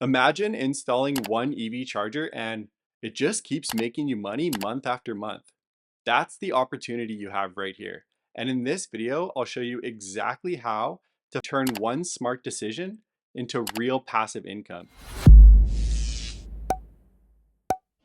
Imagine installing one EV charger and it just keeps making you money month after month. That's the opportunity you have right here. And in this video, I'll show you exactly how to turn one smart decision into real passive income.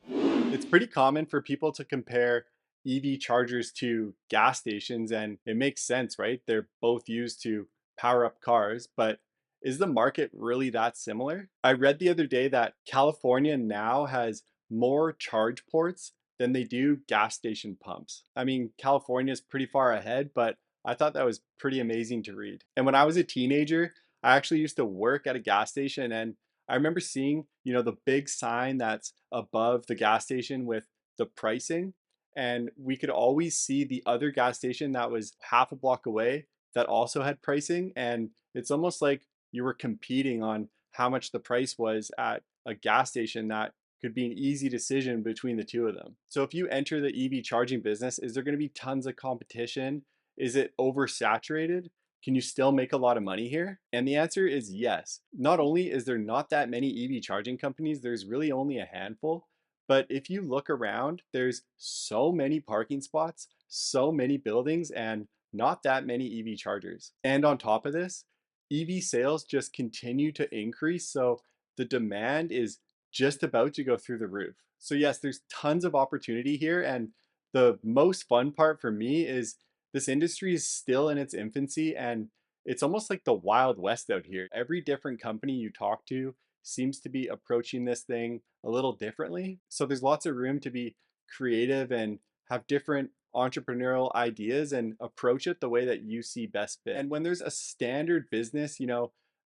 It's pretty common for people to compare EV chargers to gas stations, and it makes sense, right? They're both used to power up cars, but is the market really that similar? I read the other day that California now has more charge ports than they do gas station pumps. I mean, California is pretty far ahead, but I thought that was pretty amazing to read. And when I was a teenager, I actually used to work at a gas station, and I remember seeing, the big sign that's above the gas station with the pricing. And we could always see the other gas station that was half a block away that also had pricing. And it's almost like you were competing on how much the price was at a gas station that could be an easy decision between the two of them. So if you enter the EV charging business, is there going to be tons of competition? Is it oversaturated? Can you still make a lot of money here? And the answer is yes. Not only is there not that many EV charging companies, there's really only a handful. But if you look around, there's so many parking spots, so many buildings, and not that many EV chargers. And on top of this, EV sales just continue to increase. So the demand is just about to go through the roof. So, yes, there's tons of opportunity here. And the most fun part for me is this industry is still in its infancy, and it's almost like the Wild West out here. Every different company you talk to seems to be approaching this thing a little differently. So there's lots of room to be creative and have different entrepreneurial ideas and approach it the way that you see best fit. And when there's a standard business,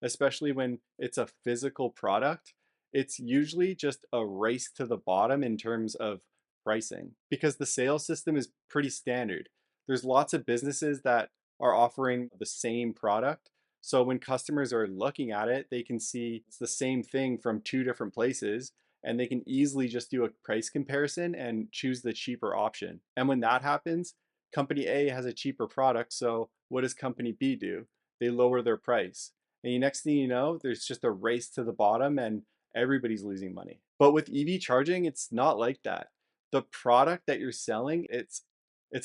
especially when it's a physical product, it's usually just a race to the bottom in terms of pricing because the sales system is pretty standard. There's lots of businesses that are offering the same product. So when customers are looking at it, they can see it's the same thing from two different places and they can easily just do a price comparison and choose the cheaper option. And when that happens, company A has a cheaper product. So what does company B do? They lower their price. And the next thing you know, there's just a race to the bottom and everybody's losing money. But with EV charging, it's not like that. The product that you're selling, it's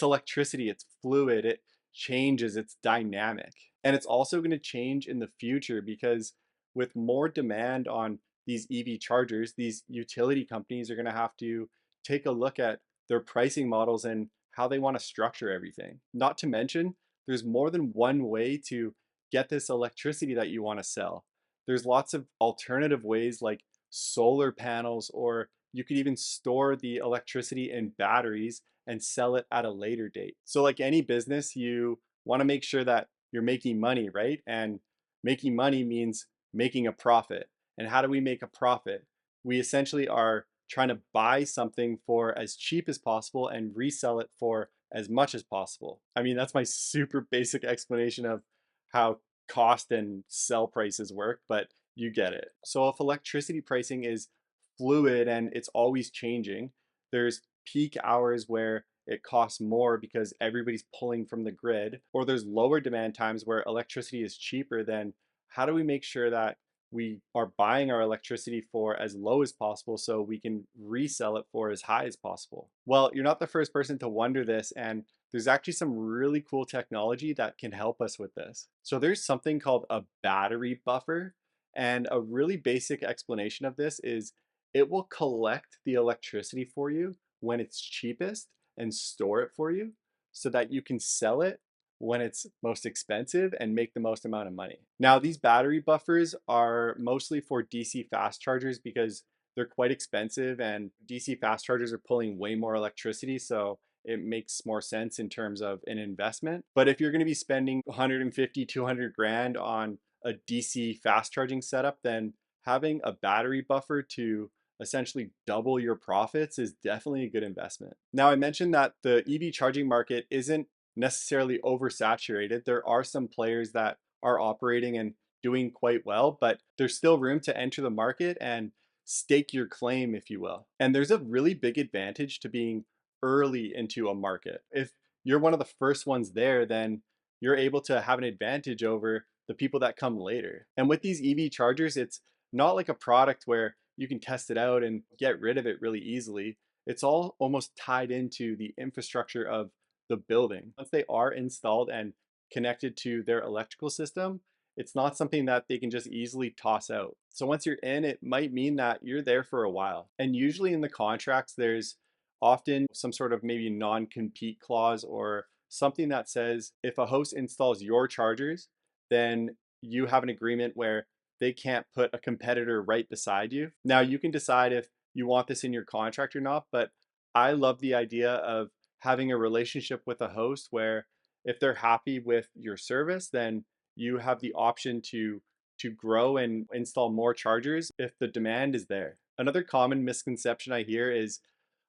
electricity, it's fluid, it changes, it's dynamic. And it's also going to change in the future because with more demand on these EV chargers, these utility companies are going to have to take a look at their pricing models and how they want to structure everything. Not to mention, there's more than one way to get this electricity that you want to sell. There's lots of alternative ways like solar panels, or you could even store the electricity in batteries and sell it at a later date. So, like any business, you want to make sure that you're making money, right? And making money means making a profit. And how do we make a profit? We essentially are trying to buy something for as cheap as possible and resell it for as much as possible. I mean, that's my super basic explanation of how cost and sell prices work, but you get it. So, if electricity pricing is fluid and it's always changing, there's peak hours where it costs more because everybody's pulling from the grid, or there's lower demand times where electricity is cheaper. Then how do we make sure that we are buying our electricity for as low as possible so we can resell it for as high as possible? Well, you're not the first person to wonder this, and there's actually some really cool technology that can help us with this. So there's something called a battery buffer, and a really basic explanation of this is it will collect the electricity for you when it's cheapest and store it for you so that you can sell it when it's most expensive and make the most amount of money. Now, these battery buffers are mostly for DC fast chargers because they're quite expensive and DC fast chargers are pulling way more electricity. So it makes more sense in terms of an investment. But if you're going to be spending 150, 200 grand on a DC fast charging setup, then having a battery buffer to essentially double your profits is definitely a good investment. Now, I mentioned that the EV charging market isn't necessarily oversaturated. There are some players that are operating and doing quite well, but there's still room to enter the market and stake your claim, if you will. And there's a really big advantage to being early into a market. If you're one of the first ones there, then you're able to have an advantage over the people that come later. And with these EV chargers, it's not like a product where you can test it out and get rid of it really easily. It's all almost tied into the infrastructure of the building. Once they are installed and connected to their electrical system, it's not something that they can just easily toss out. So once you're in, it might mean that you're there for a while. And usually in the contracts, there's often some sort of maybe non-compete clause or something that says if a host installs your chargers, then you have an agreement where they can't put a competitor right beside you. Now, you can decide if you want this in your contract or not, but I love the idea of having a relationship with a host where if they're happy with your service, then you have the option to grow and install more chargers if the demand is there. Another common misconception I hear is,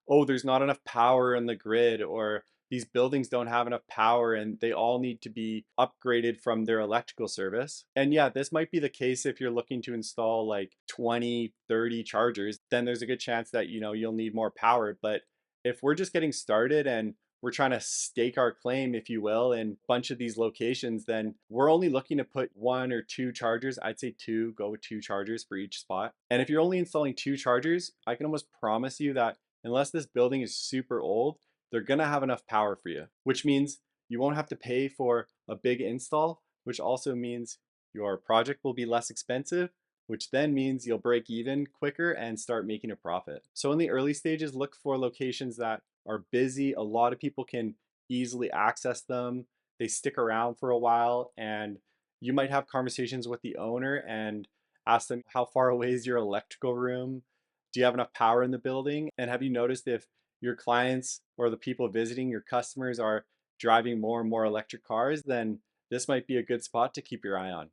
oh, there's not enough power in the grid, or these buildings don't have enough power and they all need to be upgraded from their electrical service. And yeah, this might be the case if you're looking to install like 20, 30 chargers, then there's a good chance that, you'll need more power. But if we're just getting started and we're trying to stake our claim, if you will, in a bunch of these locations, then we're only looking to put one or two chargers. I'd say two, go with two chargers for each spot. And if you're only installing two chargers, I can almost promise you that unless this building is super old, they're gonna have enough power for you, which means you won't have to pay for a big install, which also means your project will be less expensive, which then means you'll break even quicker and start making a profit. So in the early stages, look for locations that are busy. A lot of people can easily access them. They stick around for a while, and you might have conversations with the owner and ask them, how far away is your electrical room? Do you have enough power in the building? And have you noticed if your clients or the people visiting, your customers, are driving more and more electric cars? Then this might be a good spot to keep your eye on.